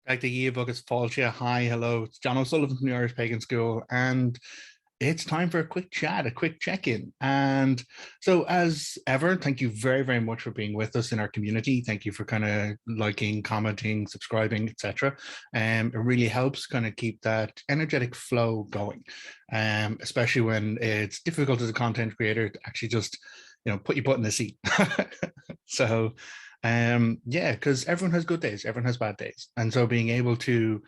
Like the yearbook is Falchia. Hi, hello. It's John O'Sullivan from the Irish Pagan School, and it's time for a quick chat, a quick check-in. And so, as ever, thank you very, very much for being with us in our community. Thank you for kind of liking, commenting, subscribing, etc. It really helps kind of keep that energetic flow going, especially when it's difficult as a content creator to actually just, put your butt in the seat. So yeah, because everyone has good days, everyone has bad days. And so being able to,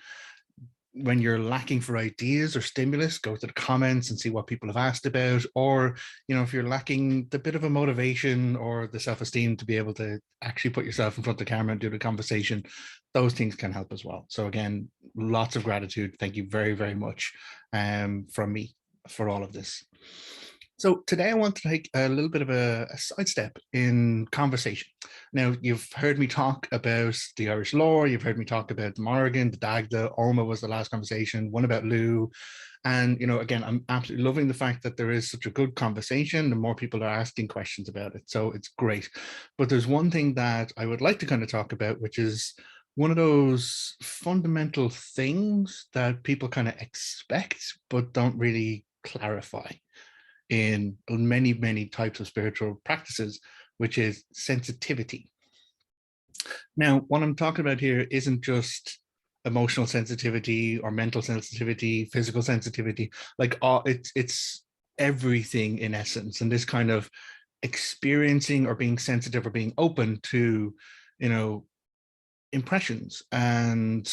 when you're lacking for ideas or stimulus, go to the comments and see what people have asked about. Or, if you're lacking the bit of a motivation or the self-esteem to be able to actually put yourself in front of the camera and do the conversation, those things can help as well. So again, lots of gratitude. Thank you very, very much from me for all of this. So today I want to take a little bit of a sidestep in conversation. Now, you've heard me talk about the Irish lore, you've heard me talk about the Morrigan, the Dagda, Oma was the last conversation, one about Lou. And, again, I'm absolutely loving the fact that there is such a good conversation, the more people are asking questions about it. So it's great. But there's one thing that I would like to kind of talk about, which is one of those fundamental things that people kind of expect, but don't really clarify in many, many types of spiritual practices, which is sensitivity. Now, what I'm talking about here isn't just emotional sensitivity or mental sensitivity, physical sensitivity, like it's everything in essence. And this kind of experiencing or being sensitive or being open to, impressions and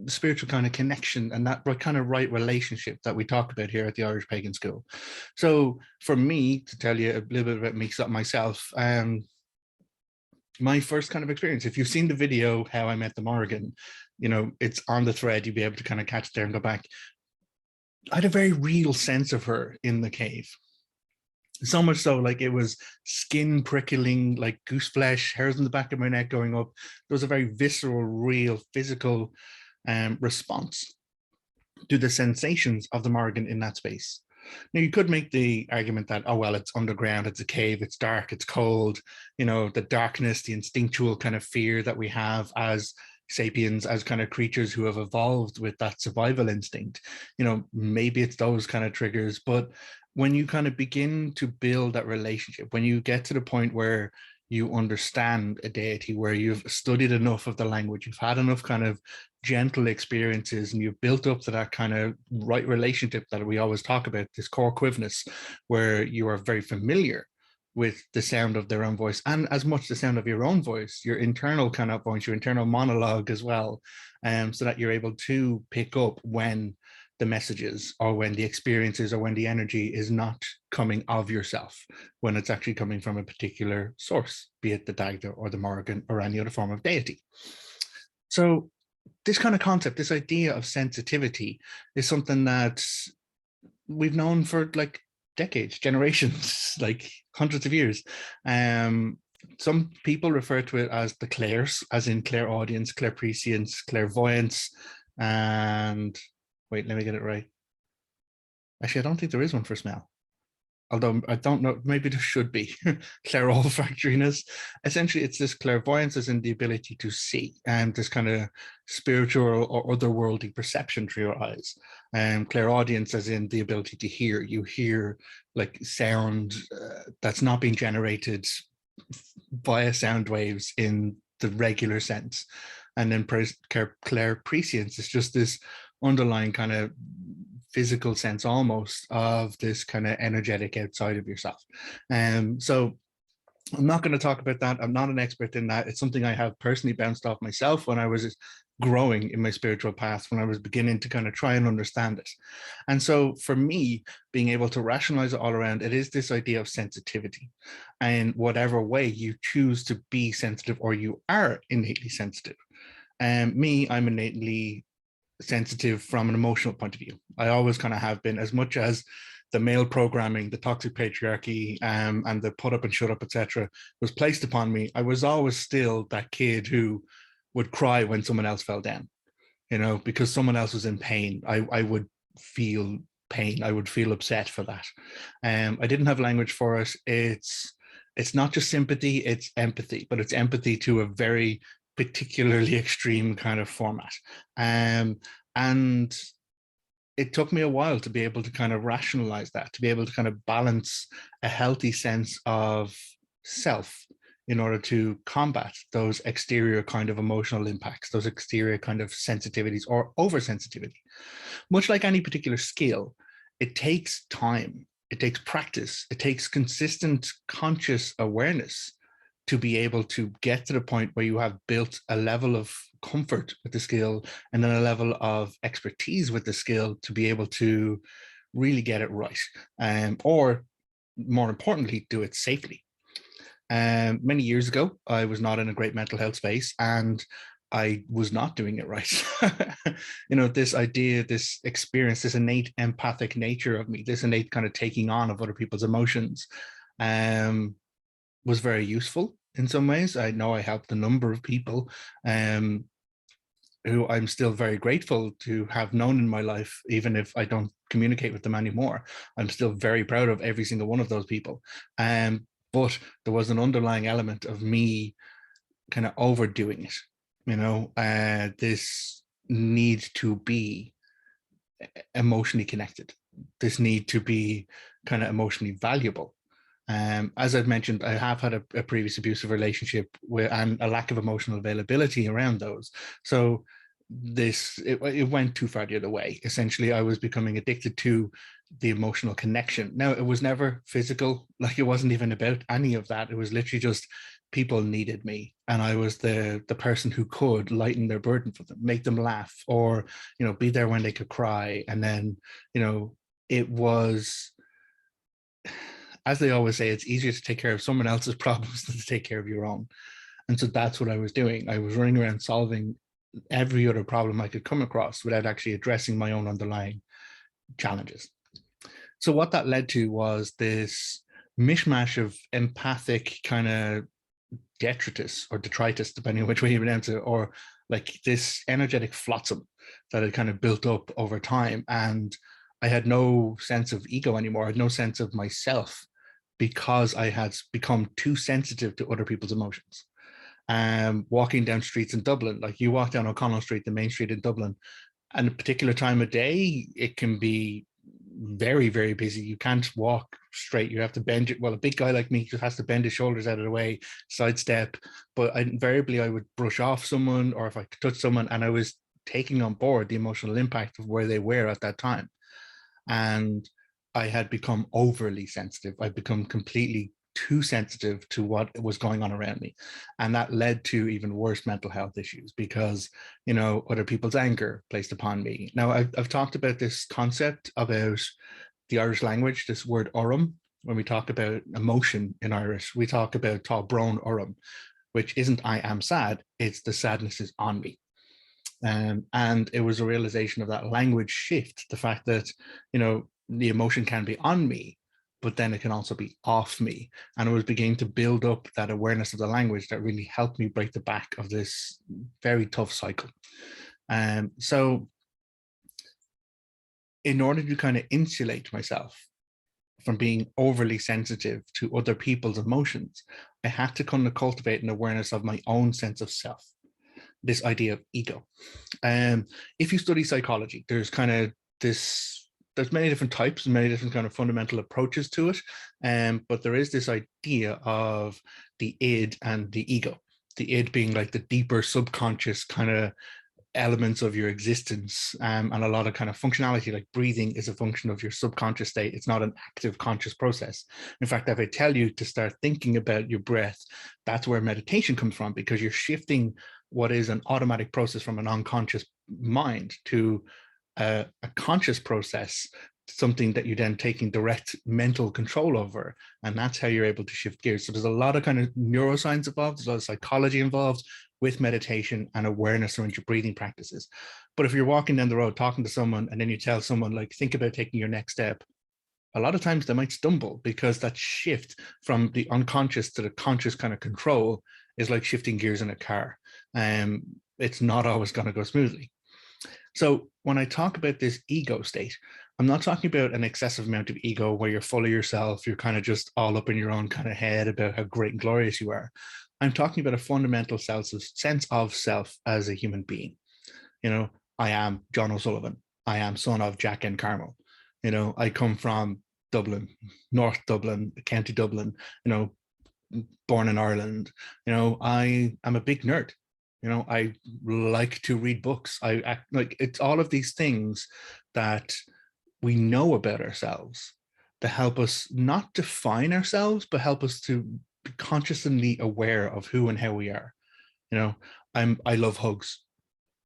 spiritual kind of connection and that kind of right relationship that we talk about here at the Irish Pagan School. So for me, to tell you a little bit about me, myself, my first kind of experience, if you've seen the video, How I Met the Morrigan, it's on the thread, you'll be able to kind of catch it there and go back. I had a very real sense of her in the cave. So much so, like it was skin prickling, like goose flesh, hairs in the back of my neck going up. There was a very visceral, real, physical response to the sensations of the Morrigan in that space. Now, you could make the argument that, oh, well, it's underground, it's a cave, it's dark, it's cold, the darkness, the instinctual kind of fear that we have as sapiens, as kind of creatures who have evolved with that survival instinct. Maybe it's those kind of triggers, but when you kind of begin to build that relationship, when you get to the point where you understand a deity, where you've studied enough of the language, you've had enough kind of gentle experiences, and you've built up to that kind of right relationship that we always talk about, this core quiveness, where you are very familiar with the sound of their own voice, and as much the sound of your own voice, your internal kind of voice, your internal monologue as well, so that you're able to pick up when the messages or when the experiences or when the energy is not coming of yourself, when it's actually coming from a particular source, be it the Dagda or the Morrigan or any other form of deity. So this kind of concept, this idea of sensitivity, is something that we've known for like decades, generations, like hundreds of years. Some people refer to it as the clairs, as in clairaudience, clairprescience, clairvoyance, and wait, let me get it right. Actually, I don't think there is one for smell. Although I don't know, maybe there should be. Clairolfactoriness. Essentially, it's this clairvoyance as in the ability to see, and this kind of spiritual or otherworldly perception through your eyes. Clairaudience as in the ability to hear. You hear like sound that's not being generated via sound waves in the regular sense. And then clairprescience is just this underlying kind of physical sense almost of this kind of energetic outside of yourself. So I'm not going to talk about that. I'm not an expert in that. It's something I have personally bounced off myself when I was growing in my spiritual path, when I was beginning to kind of try and understand it. And so for me, being able to rationalize it all around, it is this idea of sensitivity. And whatever way you choose to be sensitive, or you are innately sensitive. Me, I'm innately sensitive from an emotional point of view. I always kind of have been, as much as the male programming, the toxic patriarchy, and the put up and shut up, etc., was placed upon me. I was always still that kid who would cry when someone else fell down, because someone else was in pain. I would feel pain. I would feel upset for that. I didn't have language for it. It's not just sympathy, it's empathy, but it's empathy to a very particularly extreme kind of format. And it took me a while to be able to kind of rationalize that, to be able to kind of balance a healthy sense of self in order to combat those exterior kind of emotional impacts, those exterior kind of sensitivities or oversensitivity. Much like any particular skill, it takes time, it takes practice, it takes consistent conscious awareness to be able to get to the point where you have built a level of comfort with the skill and then a level of expertise with the skill to be able to really get it right, or more importantly, do it safely. Many years ago, I was not in a great mental health space and I was not doing it right. This idea, this experience, this innate empathic nature of me, this innate kind of taking on of other people's emotions, was very useful in some ways. I know I helped a number of people who I'm still very grateful to have known in my life, even if I don't communicate with them anymore. I'm still very proud of every single one of those people. But there was an underlying element of me kind of overdoing it, this need to be emotionally connected, this need to be kind of emotionally valuable. As I've mentioned, I have had a previous abusive relationship and a lack of emotional availability around those. So it went too far the other way. Essentially, I was becoming addicted to the emotional connection. Now, it was never physical, like it wasn't even about any of that. It was literally just people needed me, and I was the person who could lighten their burden for them, make them laugh, or be there when they could cry. And then it was, as they always say, it's easier to take care of someone else's problems than to take care of your own. And so that's what I was doing. I was running around solving every other problem I could come across without actually addressing my own underlying challenges. So what that led to was this mishmash of empathic kind of detritus or detritus, depending on which way you pronounce it, or like this energetic flotsam that had kind of built up over time. And I had no sense of ego anymore. I had no sense of myself because I had become too sensitive to other people's emotions. Walking down streets in Dublin, like you walk down O'Connell Street, the main street in Dublin, and a particular time of day, it can be very, very busy. You can't walk straight. You have to bend it. Well, a big guy like me just has to bend his shoulders out of the way, sidestep. But invariably, I would brush off someone, or if I could touch someone, and I was taking on board the emotional impact of where they were at that time. And I had become overly sensitive. I'd become completely too sensitive to what was going on around me. And that led to even worse mental health issues because, other people's anger placed upon me. Now, I've talked about this concept about the Irish language, this word orm. When we talk about emotion in Irish, we talk about tá brón orm, which isn't I am sad, it's the sadness is on me. And it was a realization of that language shift, the fact that, the emotion can be on me, but then it can also be off me. And it was beginning to build up that awareness of the language that really helped me break the back of this very tough cycle. So in order to kind of insulate myself from being overly sensitive to other people's emotions, I had to kind of cultivate an awareness of my own sense of self, this idea of ego. If you study psychology, there's kind of there's many different types and many different kind of fundamental approaches to it. But there is this idea of the id and the ego. The id being like the deeper subconscious kind of elements of your existence, and a lot of kind of functionality, like breathing is a function of your subconscious state. It's not an active conscious process. In fact, if I tell you to start thinking about your breath, that's where meditation comes from, because you're shifting what is an automatic process from an unconscious mind to a conscious process, something that you're then taking direct mental control over. And that's how you're able to shift gears. So there's a lot of kind of neuroscience involved, there's a lot of psychology involved with meditation and awareness around your breathing practices. But if you're walking down the road talking to someone and then you tell someone, like, think about taking your next step, a lot of times they might stumble, because that shift from the unconscious to the conscious kind of control is like shifting gears in a car. It's not always going to go smoothly. So when I talk about this ego state, I'm not talking about an excessive amount of ego where you're full of yourself, you're kind of just all up in your own kind of head about how great and glorious you are. I'm talking about a fundamental sense of self as a human being. You know, I am John O'Sullivan. I am son of Jack and Carmel. You know, I come from Dublin, North Dublin, County Dublin, you know, born in Ireland. You know, I am a big nerd. You know, I like to read books. I act like it's all of these things that we know about ourselves to help us not define ourselves, but help us to be consciously aware of who and how we are. You know, I love hugs.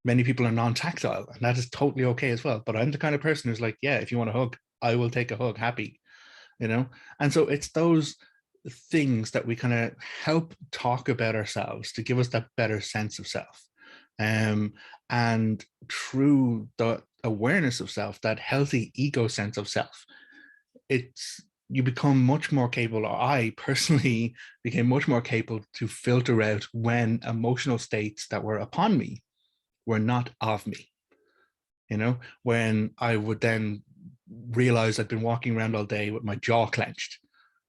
Many people are non-tactile, and that is totally okay as well. But I'm the kind of person who's like, yeah, if you want a hug, I will take a hug, happy, you know? And so it's those things that we kind of help talk about ourselves to give us that better sense of self. And through the awareness of self, that healthy ego sense of self, it's you become much more capable, or I personally became much more capable to filter out when emotional states that were upon me were not of me. You know, when I would then realize I'd been walking around all day with my jaw clenched.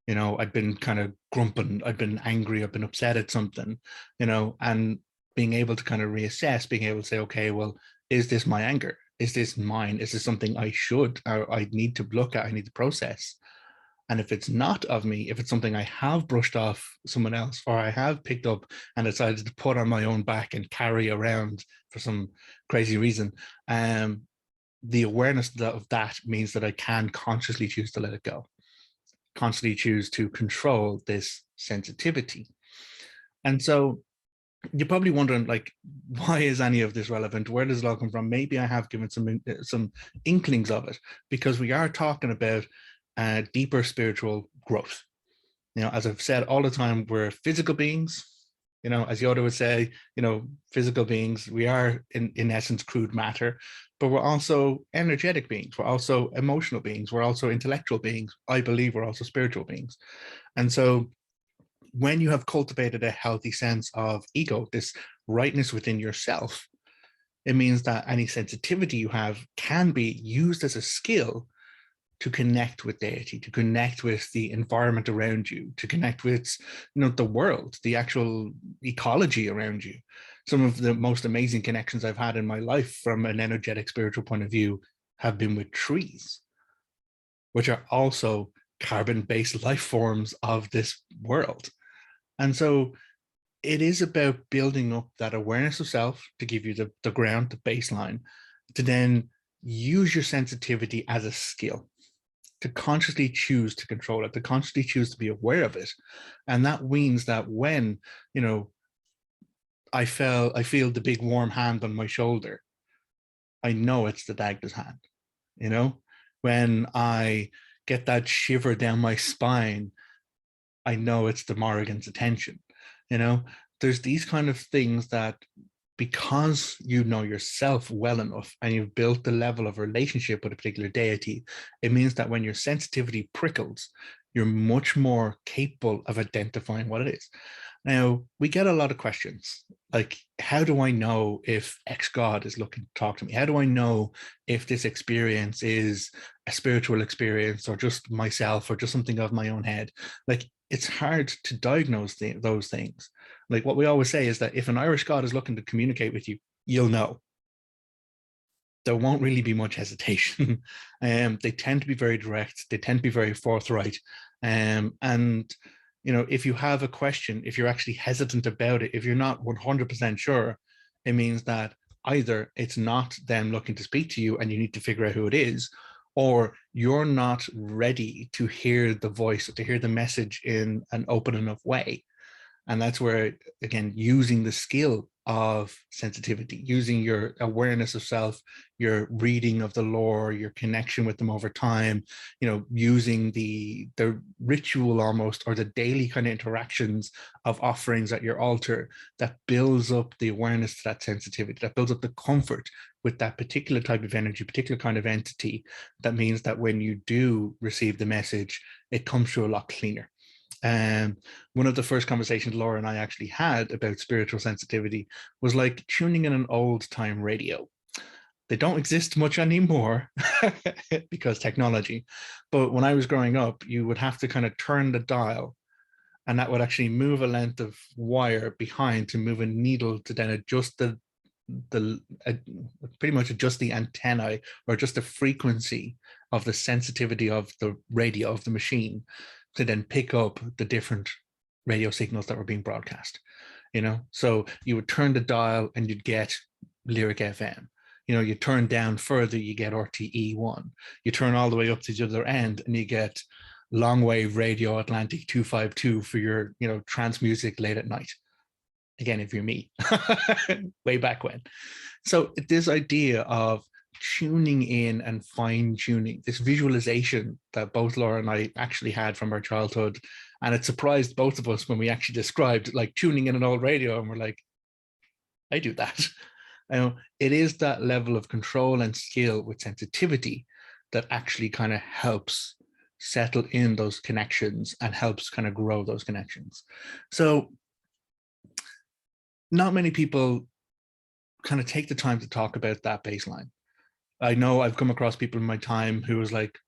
You know, I'd been kind of grumping, I'd been angry, I'd been upset at something, you know, and being able to kind of reassess, being able to say, okay, well, is this my anger? Is this mine? Is this something I should, or I need to look at, I need to process? And if it's not of me, if it's something I have brushed off someone else, or I have picked up and decided to put on my own back and carry around for some crazy reason, the awareness of that means that I can consciously choose to let it go, consciously choose to control this sensitivity. And so you're probably wondering, like, why is any of this relevant? Where does it all come from? Maybe I have given some inklings of it, because we are talking about deeper spiritual growth. You know, as I've said all the time, we're physical beings. You know, as Yoda would say, you know, physical beings. We are in essence crude matter, but we're also energetic beings. We're also emotional beings. We're also intellectual beings. I believe we're also spiritual beings. And so when you have cultivated a healthy sense of ego, this rightness within yourself, it means that any sensitivity you have can be used as a skill to connect with deity, to connect with the environment around you, to connect with, you know, the world, the actual ecology around you. Some of the most amazing connections I've had in my life from an energetic spiritual point of view have been with trees, which are also carbon-based life forms of this world. And so it is about building up that awareness of self to give you the ground, the baseline, to then use your sensitivity as a skill, to consciously choose to control it, to consciously choose to be aware of it. And that means that when, you know, I feel the big warm hand on my shoulder, I know it's the Dagda's hand. You know, when I get that shiver down my spine, I know it's the Morrigan's attention. You know, there's these kind of things that, because you know yourself well enough and you've built the level of relationship with a particular deity, it means that when your sensitivity prickles, you're much more capable of identifying what it is. Now, we get a lot of questions like, how do I know if X God is looking to talk to me? How do I know if this experience is a spiritual experience or just myself or just something of my own head? Like, it's hard to diagnose those things. Like, what we always say is that if an Irish God is looking to communicate with you, you'll know. There won't really be much hesitation. They tend to be very direct. They tend to be very forthright. And, you know, if you have a question, if you're actually hesitant about it, if you're not 100% sure, it means that either it's not them looking to speak to you and you need to figure out who it is, or you're not ready to hear the voice, to hear the message in an open enough way. And that's where, again, using the skill of sensitivity, using your awareness of self, your reading of the lore, your connection with them over time, you know, using the ritual almost, or the daily kind of interactions of offerings at your altar, that builds up the awareness to that sensitivity, that builds up the comfort with that particular type of energy, particular kind of entity. That means that when you do receive the message, it comes through a lot cleaner. One of the first conversations Laura and I actually had about spiritual sensitivity was like tuning in an old time radio. They don't exist much anymore because technology. But when I was growing up, you would have to kind of turn the dial and that would actually move a length of wire behind to move a needle to then adjust pretty much adjust the antennae, or just the frequency of the sensitivity of the radio of the machine, to then pick up the different radio signals that were being broadcast. So you would turn the dial and you'd get Lyric FM. You turn down further, you get RTE1. You turn all the way up to the other end and you get long wave radio Atlantic 252 for your trance music late at night. Again, if you're me, way back when. So this idea of tuning in and fine tuning, this visualization that both Laura and I actually had from our childhood, and it surprised both of us when we actually described like tuning in an old radio, and we're like, I do that. It is that level of control and skill with sensitivity that actually kind of helps settle in those connections and helps kind of grow those connections. So not many people kind of take the time to talk about that baseline. I know I've come across people in my time who was like,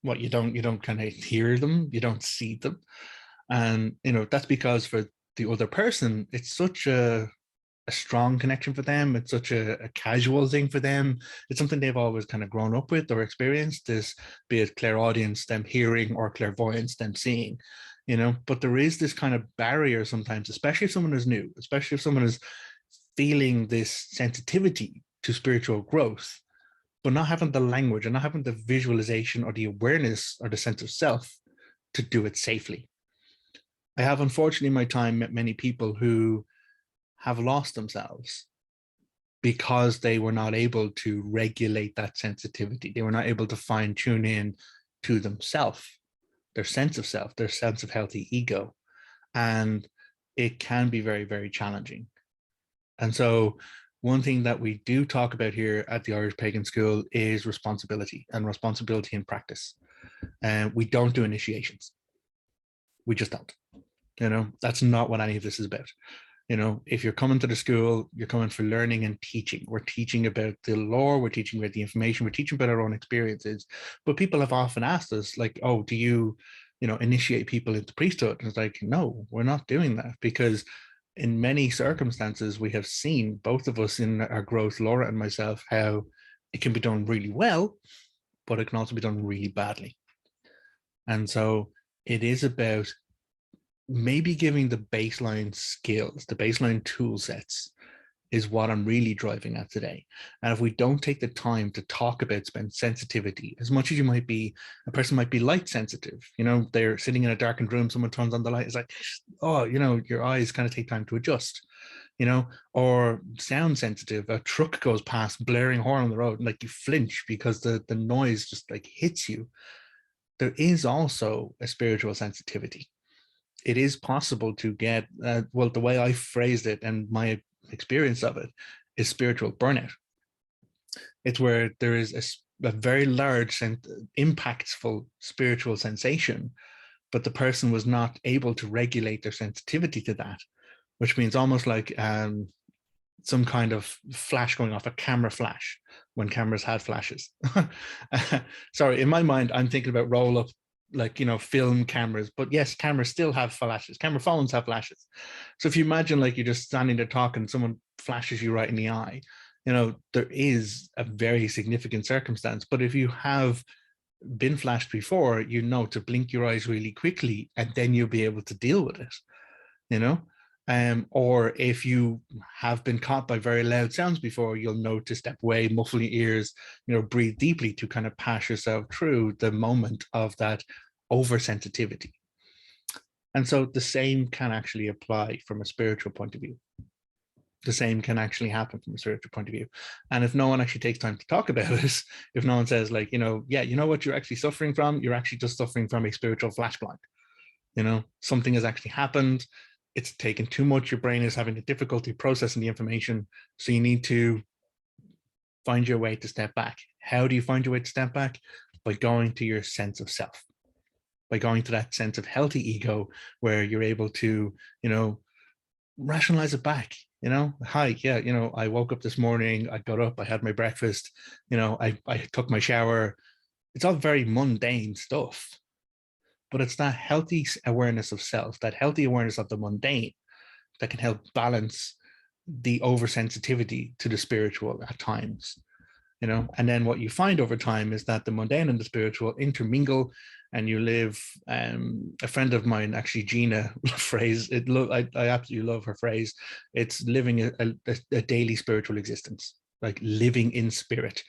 what, you don't kind of hear them, you don't see them. And, that's because for the other person, it's such a strong connection for them. It's such a casual thing for them. It's something they've always kind of grown up with or experienced, this, be it clairaudience, them hearing, or clairvoyance, them seeing, but there is this kind of barrier sometimes, especially if someone is new, especially if someone is feeling this sensitivity to spiritual growth, but not having the language and not having the visualization or the awareness or the sense of self to do it safely. I have, unfortunately, in my time, met many people who have lost themselves because they were not able to regulate that sensitivity. They were not able to fine tune in to themselves, their sense of self, their sense of healthy ego. And it can be very, very challenging. And so one thing that we do talk about here at the Irish Pagan School is responsibility, and responsibility in practice. And we don't do initiations. We just don't. That's not what any of this is about. If you're coming to the school, you're coming for learning and teaching. We're teaching about the lore, we're teaching about the information, we're teaching about our own experiences. But people have often asked us, like, oh, do you, initiate people into priesthood? And it's like, no, we're not doing that, because in many circumstances, we have seen, both of us in our growth, Laura and myself, how it can be done really well, but it can also be done really badly. And so it is about maybe giving the baseline skills, the baseline tool sets, is what I'm really driving at today. And if we don't take the time to talk about sensitivity, as much as you might be, a person might be light sensitive, they're sitting in a darkened room, someone turns on the light, it's like, oh, your eyes kind of take time to adjust, or sound sensitive, a truck goes past, blaring horn on the road, and like you flinch because the noise just like hits you. There is also a spiritual sensitivity. It is possible to get, well, the way I phrased it and my experience of it is spiritual burnout. It's where there is a very large and impactful spiritual sensation, but the person was not able to regulate their sensitivity to that, which means almost like some kind of flash going off, a camera flash, when cameras had flashes. Sorry, in my mind, I'm thinking about roll up, like, film cameras, but yes, cameras still have flashes. Camera phones have flashes. So if you imagine like you're just standing there talking, someone flashes you right in the eye, there is a very significant circumstance. But if you have been flashed before, to blink your eyes really quickly, and then you'll be able to deal with it, or if you have been caught by very loud sounds before, you'll know to step away, muffle your ears, breathe deeply to kind of pass yourself through the moment of that oversensitivity. And so the same can actually apply from a spiritual point of view. The same can actually happen from a spiritual point of view. And if no one actually takes time to talk about it, if no one says like, yeah, you know what you're actually suffering from? You're actually just suffering from a spiritual flash blind. Something has actually happened. It's taken too much. Your brain is having a difficulty processing the information. So you need to find your way to step back. How do you find your way to step back? By going to your sense of self, by going to that sense of healthy ego, where you're able to, rationalize it back. Hi, yeah, I woke up this morning, I got up, I had my breakfast, I took my shower. It's all very mundane stuff. but it's that healthy awareness of self, that healthy awareness of the mundane that can help balance the oversensitivity to the spiritual at times. And then what you find over time is that the mundane and the spiritual intermingle, and you live. A friend of mine, actually, Gina, phrase it. I absolutely love her phrase. It's living a daily spiritual existence, like living in spirit,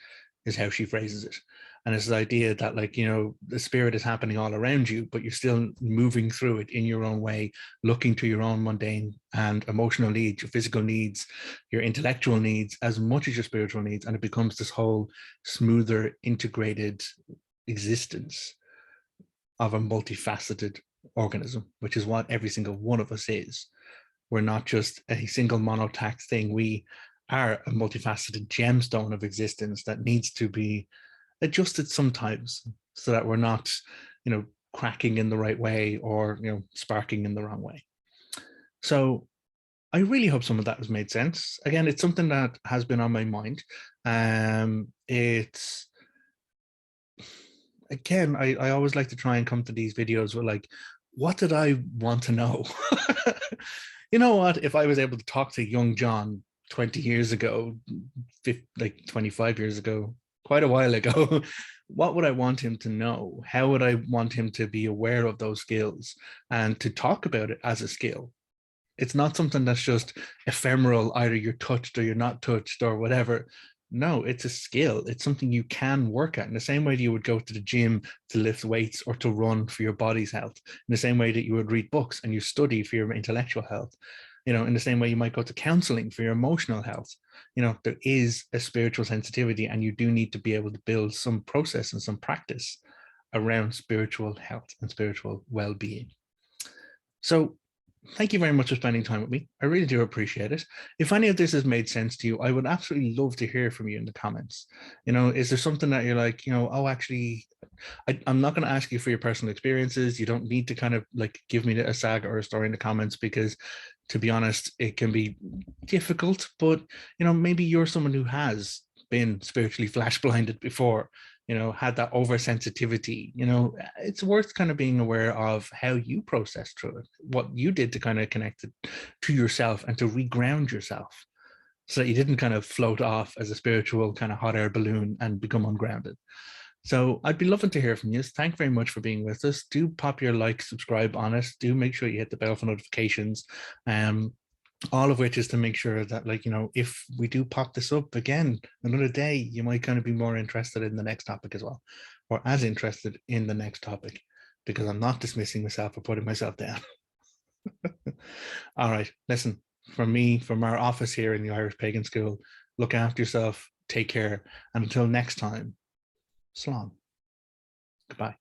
is how she phrases it. And it's the idea that, like, the spirit is happening all around you, but you're still moving through it in your own way, looking to your own mundane and emotional needs, your physical needs, your intellectual needs, as much as your spiritual needs. And it becomes this whole smoother, integrated existence of a multifaceted organism, which is what every single one of us is. We're not just a single monotact thing. We are a multifaceted gemstone of existence that needs to be adjusted sometimes, so that we're not, cracking in the right way, or, sparking in the wrong way. So I really hope some of that has made sense. Again, it's something that has been on my mind. It's, again, I always like to try and come to these videos with, like, what did I want to know? You know what? If I was able to talk to young John 20 years ago, 25 years ago, quite a while ago, what would I want him to know? How would I want him to be aware of those skills and to talk about it as a skill? It's not something that's just ephemeral, either you're touched or you're not touched or whatever. No, it's a skill. It's something you can work at, in the same way that you would go to the gym to lift weights or to run for your body's health, in the same way that you would read books and you study for your intellectual health, in the same way you might go to counseling for your emotional health. There is a spiritual sensitivity, and you do need to be able to build some process and some practice around spiritual health and spiritual well-being. So thank you very much for spending time with me. I really do appreciate it. If any of this has made sense to you, I would absolutely love to hear from you in the comments. Is there something that you're like, oh, actually, I'm not going to ask you for your personal experiences. You don't need to kind of like give me a saga or a story in the comments, because, to be honest, it can be difficult. But, maybe you're someone who has been spiritually flash blinded before, had that oversensitivity. It's worth kind of being aware of how you processed through it, what you did to kind of connect it to yourself and to reground yourself, so that you didn't kind of float off as a spiritual kind of hot air balloon and become ungrounded. So I'd be loving to hear from you. Thank you very much for being with us. Do pop your like, subscribe on us. Do make sure you hit the bell for notifications. All of which is to make sure that, like, if we do pop this up again another day, you might kind of be more interested in the next topic as well, or as interested in the next topic, because I'm not dismissing myself or putting myself down. All right, listen, from me, from our office here in the Irish Pagan School, look after yourself, take care, and until next time, slán. Goodbye.